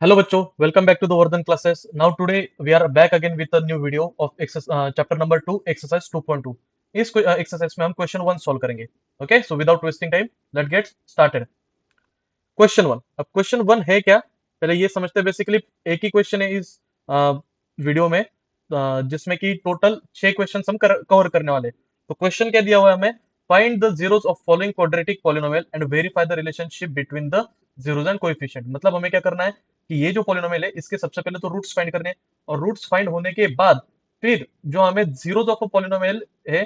Hello बच्चों, welcome back to the Vardhan Classes. Now today we are back again with a new video of chapter number 2, exercise 2.2. इस exercise में हम question 1 solve करेंगे. Okay, so without wasting time, let's get started. Question 1. अब question 1 है क्या? पहले ये समझते हैं. बेसिकली एक ही क्वेश्चन है इस वीडियो में, जिसमें कि टोटल 6 क्वेश्चन हम कवर करने वाले. तो क्वेश्चन क्या दिया हुआ है हमें? Find the zeros of following quadratic polynomial and verify the relationship between the zeros and coefficient. मतलब हमें क्या करना है कि ये जो पॉलिनोमियल है इसके सबसे पहले तो रूट्स फाइंड करने हैं, और रूट्स फाइंड होने के बाद फिर जो हमें जीरोस ऑफ अ पॉलिनोमियल है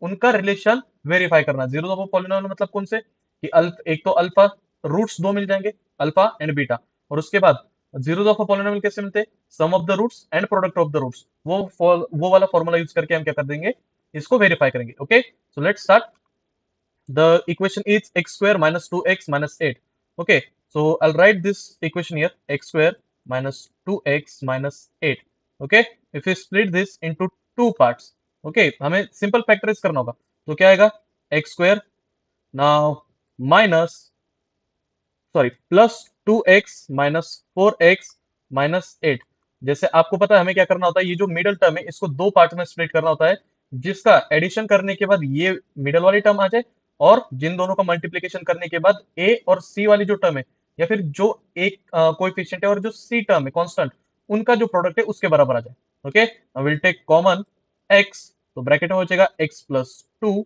उनका रिलेशन वेरीफाई करना. जीरोस ऑफ अ पॉलिनोमियल मतलब कौन से? कि एक तो अल्फा, रूट्स दो मिल जाएंगे, अल्फा एंड बीटा. और उसके बाद जीरोस ऑफ अ पॉलिनोमियल कैसे मिलते हैं? Sum of the roots and product of the roots. वो वाला फॉर्मूला यूज करके हम क्या कर देंगे, इसको वेरीफाई करेंगे. Okay, so let's start. The equation is x square minus 2x minus 8. Okay, so I'll write this equation here, x square minus 2x minus 8. Okay, if we split this into two parts, okay, हमें simple factorize करना होगा. तो क्या आएगा? x square now minus, sorry, plus 2x minus 4x minus 8. जैसे आपको पता है हमें क्या करना होता है, ये जो मिडल टर्म है इसको दो पार्ट में स्प्लिट करना होता है, जिसका एडिशन करने के बाद ये मिडल वाली टर्म आ जाए, और जिन दोनों का मल्टीप्लीकेशन करने के बाद a और c वाली जो टर्म है, या फिर जो एक कोएफिशिएंट है और जो c टर्म है कांस्टेंट, उनका जो प्रोडक्ट है उसके बराबर आ जाए. Okay, now will take common x, तो ब्रैकेट में हो जाएगा x प्लस 2.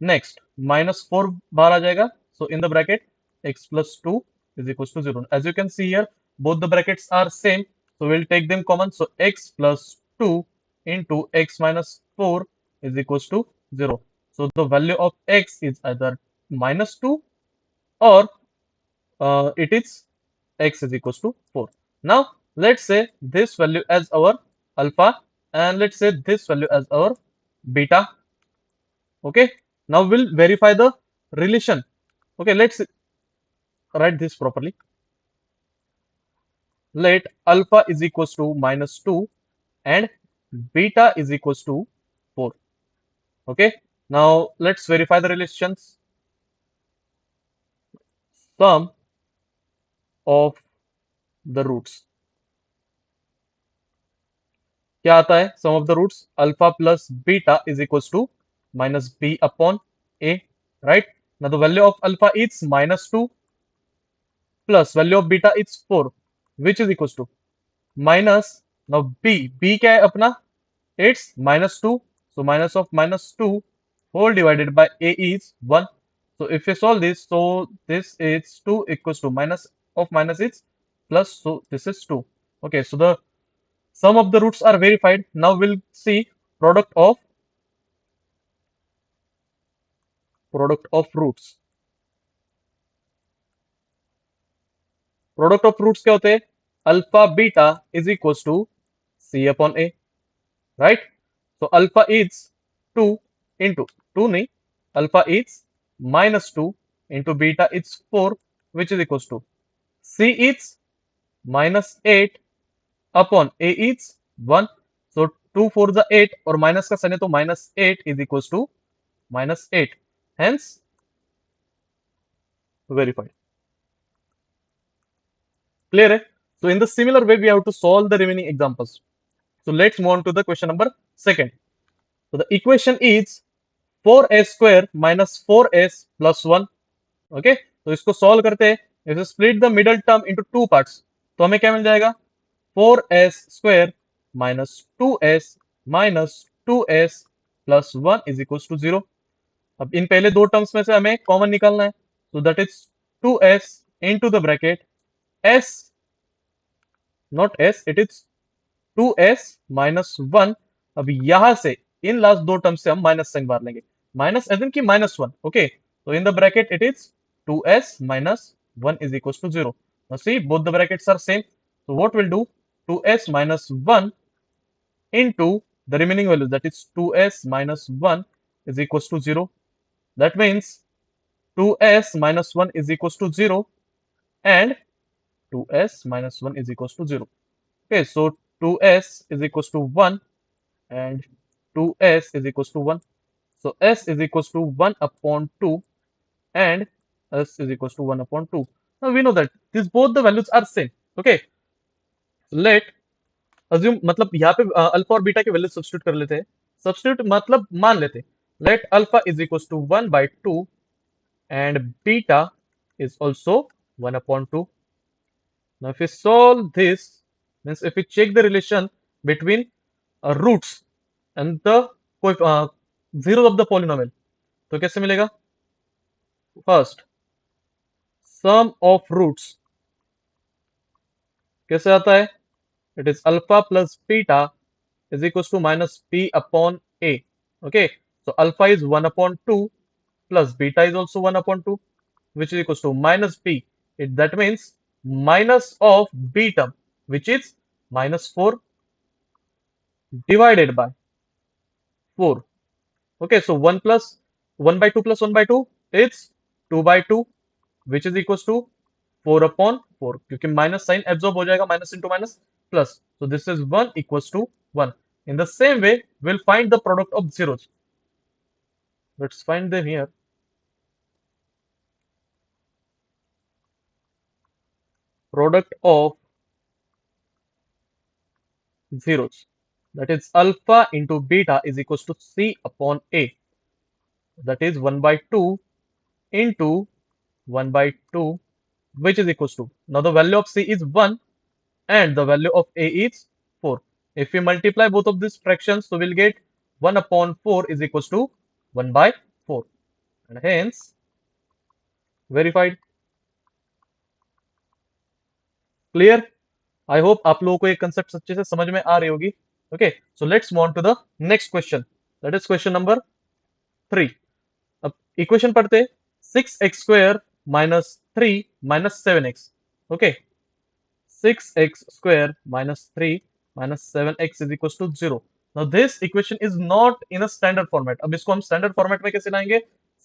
नेक्स्ट माइनस 4 बाहर आ जाएगा, so in the bracket x plus 2 is equals to 0. As you can see here, both the brackets are same, so we'll take them common. So x plus 2 into x minus 4 is equals to 0. So the value of x is either minus 2 or it is x is equals to 4. Now let's say this value as our alpha and let's say this value as our beta. Okay, now we'll verify the relation. Okay, let's write this properly. Let alpha is equals to minus 2 and beta is equals to 4. Okay, now let's verify the relations. Sum of the roots. क्या आता है? Sum of the roots, alpha plus beta is equals to minus b upon a, right? Now the value of alpha is minus 2 plus value of beta is 4, which is equals to minus, now b क्या है अपना? It's minus 2, so minus of minus 2 whole divided by a is 1. So if we solve this, so this is 2 equals to minus of minus is plus, so this is 2. Okay, so the sum of the roots are verified. Now we'll see product of roots. Product of roots क्या होते हैं? Alpha beta is equals to c upon a, right? So alpha is 2 into 2 नहीं, alpha is minus 2 into beta is 4, which is equals to c is minus 8 upon a is 1. So 2 4 the 8 और minus का sign है तो minus 8 is equals to minus 8. Hence verified. Clear है? So in the similar way we have to solve the remaining examples. So let's move on to the question number 2. So the equation is 4s square minus 4s plus 1. Okay, तो इसको solve करते हैं. If you split the middle term into two parts, तो हमें क्या मिल जाएगा? 4s square minus 2s minus 2s plus 1 is equals to 0. अब इन पहले दो टर्म्स में से हमें कॉमन निकालना है, so that is 2s into the bracket s, not s, it is 2s minus 1. अब यहां से इन लास्ट दो टर्म से हम माइनस साइन बाहर लेंगे, माइनस एज इन की माइनस 1. ओके, तो in the bracket it is 2s minus 1 is equals to 0. Now see, both the brackets are same, so what we'll do, 2s minus 1 into the remaining value, that is 2s minus 1 is equals to 0. That means 2s minus 1 is equals to 0 and 2s minus 1 is equals to 0. Okay, so 2s is equals to 1 and 2s is equals to 1. So s is equals to 1 upon 2 and s is equals to 1 upon 2. Now we know that these both the values are same. Okay, late assume, मतलब यहाँ पे alpha और beta की value substitute कर लेते हैं। Substitute मतलब मान लेते हैं, let alpha is equal to 1/2 and beta is also 1/2. Now, if we solve this, means if we check the relation between roots and the zeros of the polynomial, तो कैसे मिलेगा? फर्स्ट, सम ऑफ रूट्स कैसे आता है? It is alpha plus beta is equals to minus b upon a. Okay, so alpha is 1/2 plus beta is also 1/2, which is equals to minus b. That means minus of b term, which is minus 4 divided by 4. Okay, so 1/2 plus 1/2, it's 2/2, which is equals to 4/4, क्योंकि minus sign absorb हो जाएगा, minus into minus plus, so this is 1 equals to 1. In the same way, we'll find the product of zeros. Let's find them here. Product of zeros, that is alpha into beta is equals to c upon a, that is 1/2 into 1/2, which is equals to, now the value of c is 1 and the value of a is 4. If we multiply both of these fractions, so we'll get 1/4 is equals to 1/4, and hence verified. Clear? I hope आप लोगों को ये concept अच्छे से समझ में आ रही होगी. Okay, so let's move on to the next question. That is question number 3. अब इक्वेशन पढ़ते, 6x² minus 3 minus 7x. Okay, 6x square minus 3 minus 7x is equals to 0. Now this equation is not in a standard format. अब इसको हम standard format में कैसे लाएंगे?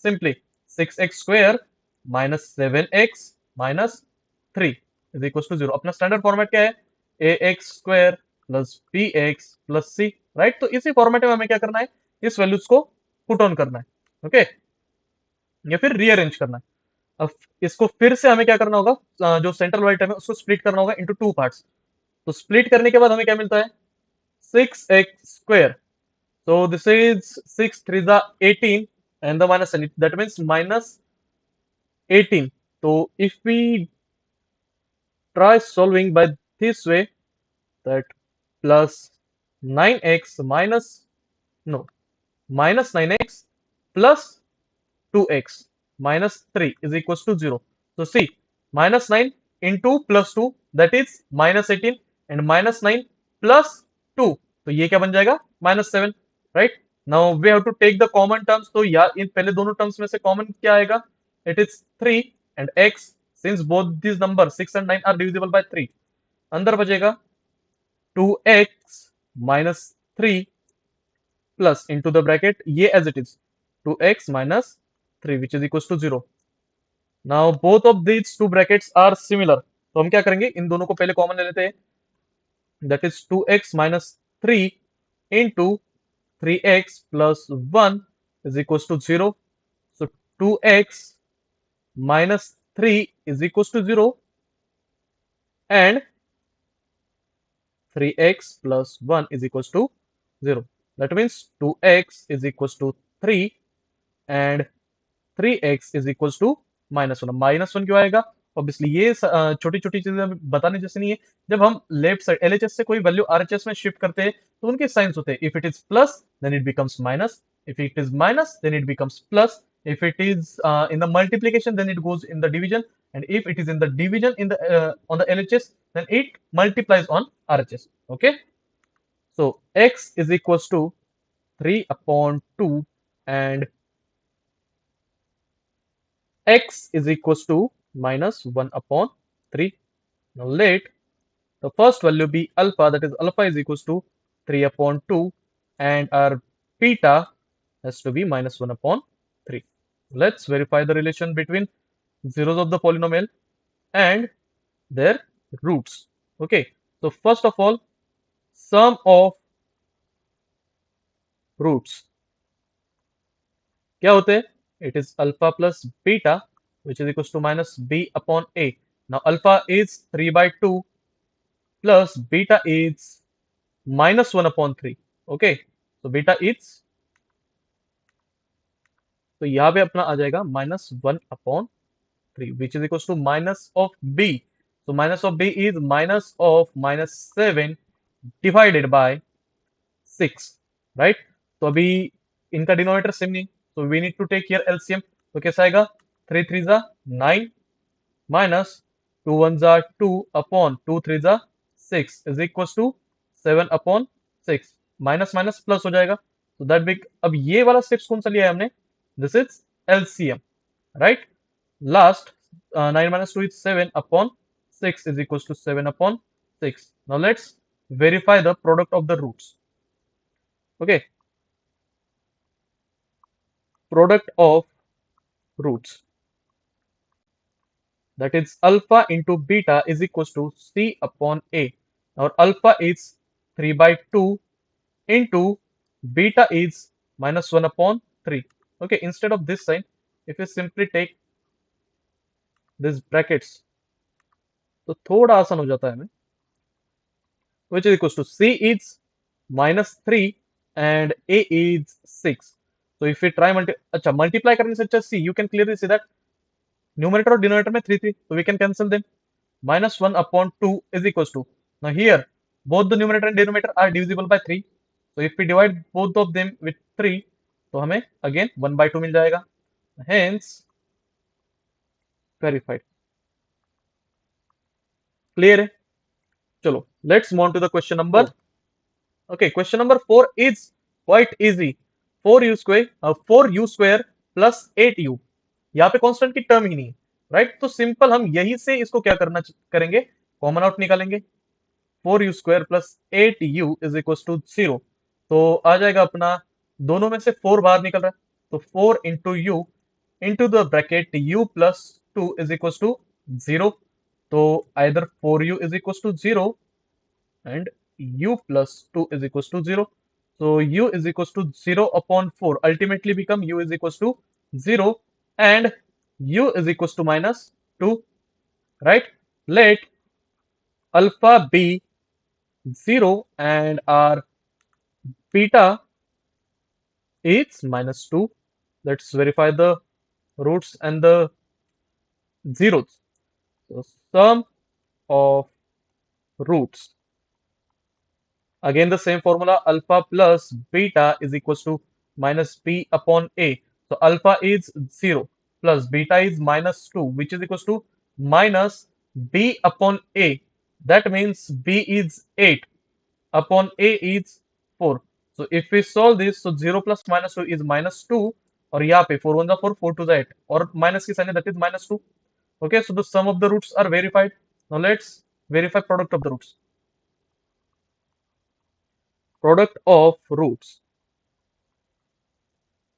Simply 6x square minus 7x minus 3 is equals to 0. अपना standard format क्या है? ax square plus bx plus c, right? तो इसी format में हमें क्या करना है? इस values को put on करना है, okay? या फिर rearrange करना है. अब इसको फिर से हमें क्या करना होगा? जो सेंट्रल वाली टर्म है उसको स्प्लिट करना होगा इनटू 2 पार्ट्स. तो स्प्लिट करने के बाद हमें क्या मिलता है? 6x square. So this is 6 3 the 18 and the minus sign, that means minus 18. So if we try solving by this way, that plus 9x minus, no, minus 9x plus 2x minus 3 is equals to 0. So see, minus 9 into plus 2, that is minus 18, and minus 9 plus 2, तो ये क्या बन जाएगा? minus 7, right? Now we have to take the common terms. तो यार इन पहले दोनों terms में से common क्या आएगा? It is 3 and x, since both these numbers 6 and 9 are divisible by 3. अंदर बचेगा 2x minus 3 plus into the bracket ये as it is 2x minus 3, which is equals to 0. Now both of these two brackets are similar, तो हम क्या करेंगे? इन दोनों को पहले कॉमन ले लेते हैं, that is 2x minus 3 into 3x plus 1 is equals to 0. So 2x minus 3 is equals to 0 and 3x plus 1 is equals to 0. That means 2x is equals to 3 and 3x is equals to -1. Minus one क्यों आएगा? Obviously ये छोटी छोटी चीजें बताने जैसे नहीं है. जब हम लेफ्ट साइड एलएचएस से कोई वैल्यू आरएचएस में शिफ्ट करते हैं तो उनके साइंस होते हैं. If it is plus then it becomes minus, if it is minus then it becomes plus, if it is in the multiplication then it goes in the division, and if it is in the division in the on the LHS then it multiplies on RHS. Okay, so x is equals to 3/2 and x is equals to -1/3. Now let the first value be alpha, that is alpha is equals to 3/2 and our beta has to be -1/3. Let's verify the relation between zeros of the polynomial and their roots. Okay, so first of all, sum of roots क्या होते हैं? It is alpha plus beta, which is equals to minus b upon a. Now alpha is 3/2 plus beta is minus 1 upon 3. Okay, so beta is, तो यहाँ पे अपना आ जाएगा minus 1 upon 3 which is equals to minus of b. So minus of b is minus of minus 7 divided by 6, right? तो अभी इनका denominator same नहीं, so we need to take here LCM. तो कैसा आएगा, 3 3 जा 9 minus 2 1 जा 2 upon 2 3 जा 6 is equals to 7 upon 6. Minus minus plus हो जाएगा, so that big. अब ये वाला स्टेप्स कौन सा लिया है हमने, this is LCM, right? Last 9 minus 2 is 7 upon 6 is equals to 7 upon 6. Now let's verify the product of the roots. Okay, product of roots, that is alpha into beta is equals to c upon a. Now alpha is 3 by 2 into beta is minus 1 upon 3. Okay, instead of this sign, if you simply take this brackets, तो थोड़ा आसान हो जाता है हमें, which is equals to c is minus 3 and a is 6. So if we try अच्छा multiply करने से अच्छा c, you can clearly see that numerator और denominator में 3 3, so we can cancel them. Minus 1 upon 2 is equals to, now here both the numerator and denominator are divisible by 3, so if we divide both of them with 3 तो हमें again 1 by 2 मिल जाएगा, hence verified. Clear है? चलो let's move on to the question number 4. Okay, question number 4 is quite easy. 4u square plus 8u. यहाँ पे constant की term ही नहीं है, राइट? तो सिंपल हम यही से इसको क्या करेंगे, कॉमन आउट निकालेंगे. 4u square plus 8u is equals to 0. तो आ जाएगा अपना, दोनों में से 4 बाहर निकल रहा है, तो 4 into u into the bracket u plus 2 is equals to 0. तो either 4u is equals to 0 and u plus 2 is equals to 0. So u is equals to 0 upon 4 ultimately become u is equals to 0 and u is equals to minus 2, right? Let alpha be 0 and our beta is minus 2. Let's verify the roots and the zeros. So sum of roots, again the same formula, alpha plus beta is equals to minus b upon a. So alpha is 0 plus beta is minus 2 which is equals to minus b upon a. That means b is 8 upon a is 4. So if we solve this, so 0 plus minus 2 is minus 2 और यहाँ पे 4 1 जा 4 4 2 जा 8 और minus की sign that is minus 2. Okay, so the sum of the roots are verified. Now let's verify product of the roots. Product of roots,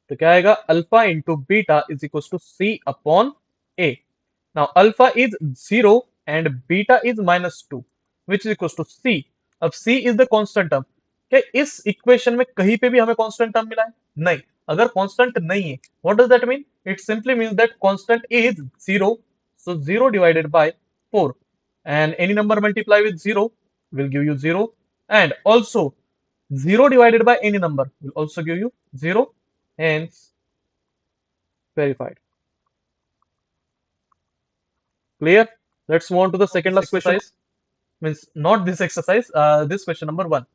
तो क्या आएगा, alpha into beta is equal to C upon A. Now alpha is 0 and beta is minus 2 which is equal to C. अब C is the constant term. क्या इस equation में कहीं पे भी हमें कांस्टेंट टर्म मिला है? नहीं. अगर कांस्टेंट नहीं है, what does that mean? It simply means that constant is 0, so 0 divided by 4 and any number multiply with 0 will give you 0 and also 0 divided by any number will also give you 0, hence verified. Clear? Let's move on to the second last exercise. Means not this exercise, this question number 1.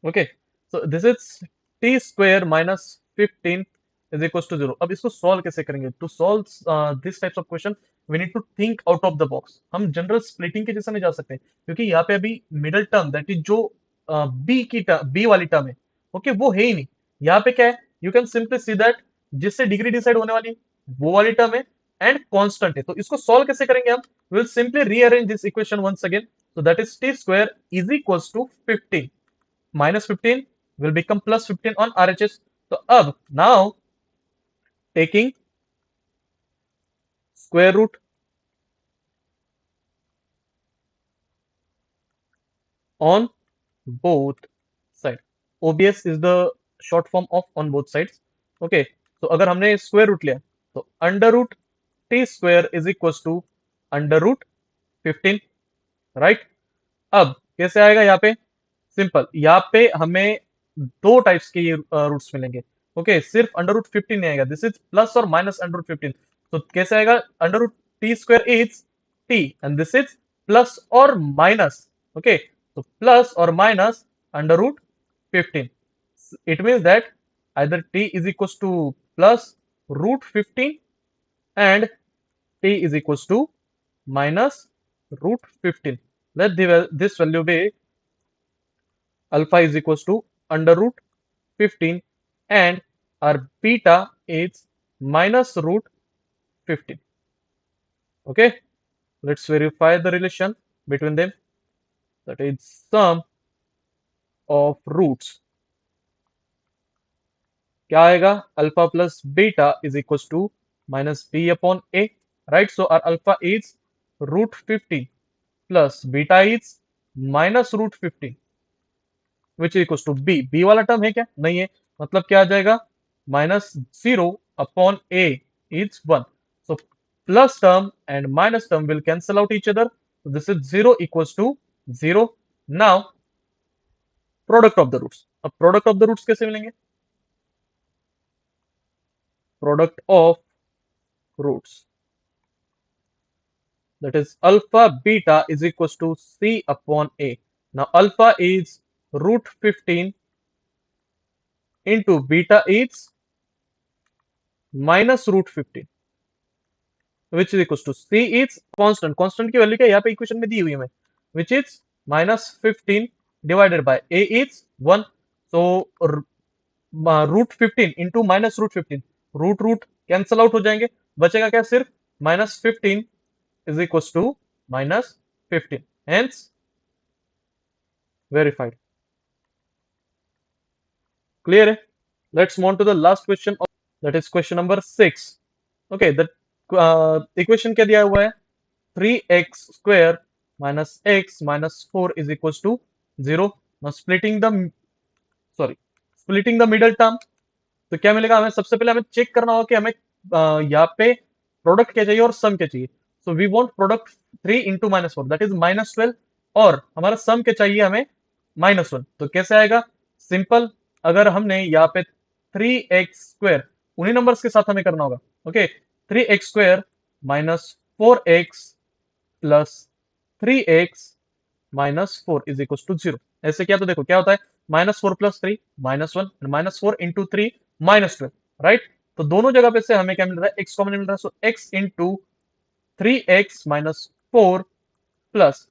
Okay, so this is t square minus 15 is equals to 0. अब इसको solve कैसे करेंगे? To solve this types of question we need to think out of the box. हम general splitting के जैसा नहीं जा सकते क्योंकि यहाँ पे अभी मिडल टर्म दैट इज जो बी की टर्म, बी वाली टर्म है, ओके, वो है ही नहीं. यहाँ पे क्या है, you can simply see that जिससे डिग्री डिसाइड होने वाली वो वाली टर्म है एंड कांस्टेंट है. तो इसको सॉल्व कैसे करेंगे हम? Will simply rearrange this equation once again. So that is t square is equals to 15 minus 15 will become plus 15 on RHS. तो अब now taking square root on both sides. OBS is the short form of on both sides. Okay, so अगर हमने square root लिया तो under root t square is equals to under root 15, right? अब कैसे आएगा यहाँ पे? सिंपल, यहाँ पे हमें दो टाइप्स के रूट्स मिलेंगे। ओके, सिर्फ अंडर रूट 15 नहीं आएगा, दिस इज प्लस और माइनस अंडर रूट 15। तो कैसे आएगा? Under root t square is t and this is plus और माइनस। ओके, तो प्लस और minus under root 15। It means that either t is equals to plus root 15 and t is equals to minus root 15. Let this value be alpha is equals to under root 15 and our beta is minus root 15. Okay, let's verify the relation between them. That is sum of roots. क्या आएगा? Alpha plus beta is equal to minus b upon a, right? So our alpha is root 15 plus beta is minus root 15 which is equal to b. B वाला term है क्या? नहीं है, मतलब क्या आ जाएगा? Minus zero upon a is 1। So plus term and minus term will cancel out each other, this is zero equals to zero. Now product of the roots. अब प्रोडक्ट ऑफ द रूट्स कैसे मिलेंगे? Product of roots, that is alpha beta is equals to c upon a. Now alpha is root 15 into beta is minus root 15 which is equals to c is constant की value क्या यहाँ पे equation में दी हुई है हमें, which is minus 15 divided by a is 1. so root 15 into minus root 15, root root cancel out हो जाएंगे, बचेगा क्या? सिर्फ minus 15 is equals to minus 15, hence verified. Clear है? Let's move on to the last question of, that is question number 6. Okay, the equation क्या दिया हुआ है? 3x square minus x minus 4 is equals to 0. Now splitting the middle term, तो क्या मिलेगा हमें? सबसे पहले हमें चेक करना होगा कि हमें यहाँ पे प्रोडक्ट क्या चाहिए और सम क्या चाहिए। So we want product 3 into minus 4 that is minus 12 और हमारा सम क्या चाहिए हमें? माइनस 1। तो कैसे आएगा? सिंपल, अगर हमने यहाँ पे 3x स्क्वायर, उन्हीं नंबर्स के साथ हमें करना होगा। Okay, 3x square minus 4x plus 3x minus 4 is equal to 0। ऐसे क्या? तो देखो क्या होता है, minus 4 plus 3 minus 1, minus 4 into 3 minus 12, right? तो दोनों जगह पे से हमें क्या मिल रहा है? x कॉमन मिल रहा है, so x into 3x minus 4 plus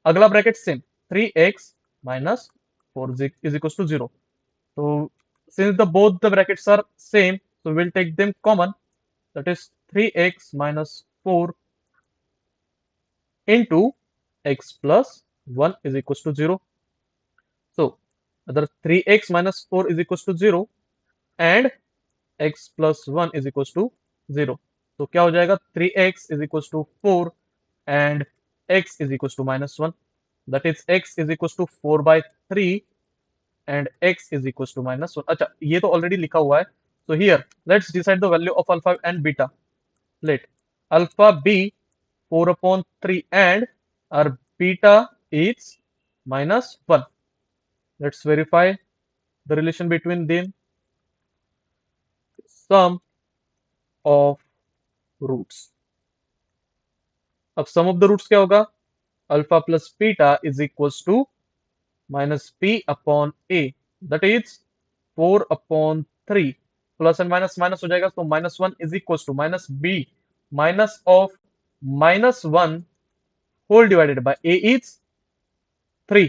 अगला bracket same 3x minus 4 is equal to 0। तो since the both the brackets are same, so we'll take them common, that is 3x minus 4 into x plus 1 is equals to 0. So other 3x minus 4 is equals to 0 and x plus 1 is equals to 0. तो क्या हो जाएगा? 3x is equals to 4 and x is equals to minus 1, that is x is equals to 4 by 3 and x is equals to minus 1. अच्छा, ये तो already लिखा हुआ है। So here let's decide the value of alpha and beta. Let alpha be 4 upon 3 and our beta is minus 1. Let's verify the relation between them. Sum of roots. अब sum of the roots क्या होगा? Alpha plus beta is equals to minus b upon a, that is 4 upon 3 plus and minus minus हो जाएगा, तो minus 1 is equal to minus b minus of minus 1 whole divided by a is 3,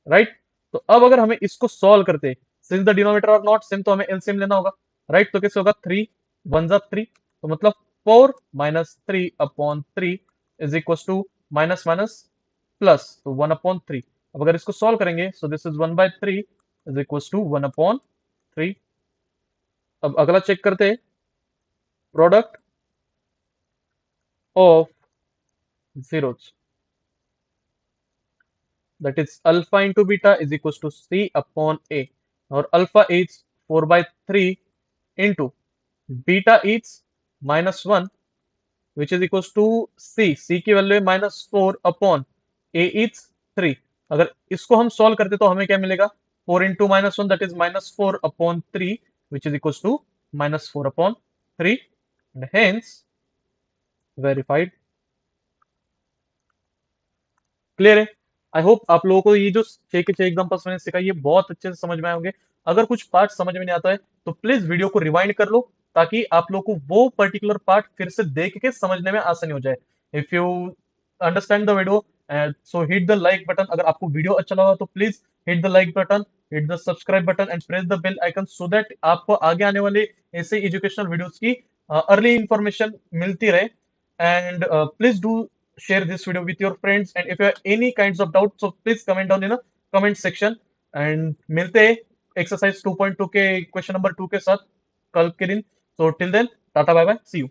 right? तो अब अगर हमें इसको solve करते, since the denominator are not same, तो हमें एलसीएम लेना होगा, राइट? तो कैसे होगा? 3 1 जा 3, तो मतलब 4 minus 3 upon 3 is equal to minus minus plus, तो 1 अपॉन 3। अब अगर इसको सॉल्व करेंगे, so this is 1 by 3 is equal to 1 upon 3। अब अगला चेक करते हैं, product of zeros, that is alpha into beta is equals to c upon a, और alpha is 4 by 3 into beta is minus 1 which is equals to c की value है minus 4 upon a is 3। अगर इसको हम solve करते तो हमें क्या मिलेगा, 4 into -1 that is -4/3 which is equal to -4/3 and hence verified. Clear है? आई होप आप लोगों को ये जो 6 के 6 एग्जांपल्स मैंने सिखाई ये बहुत अच्छे से समझ में आए होंगे। अगर कुछ पार्ट समझ में नहीं आता है तो प्लीज वीडियो को रिवाइंड कर लो, ताकि आप लोगों को वो पर्टिकुलर पार्ट फिर से देख के समझने में आसानी हो जाए। If you understand the video, so hit the like button. अगर आपको वीडियो अच्छा लगा तो please hit the like button, hit the subscribe button and press the bell icon, so that आपको आगे आने वाले ऐसे एजुकेशनल वीडियोस की अर्ली इंफॉर्मेशन मिलती रहे। And please do share this video with your friends, and if you have any kinds of doubt, so please comment down in the comment section। and मिलते हैं एक्सरसाइज 2.2 के question number 2 के साथ कल के दिन। so till then, tata bye bye, see you.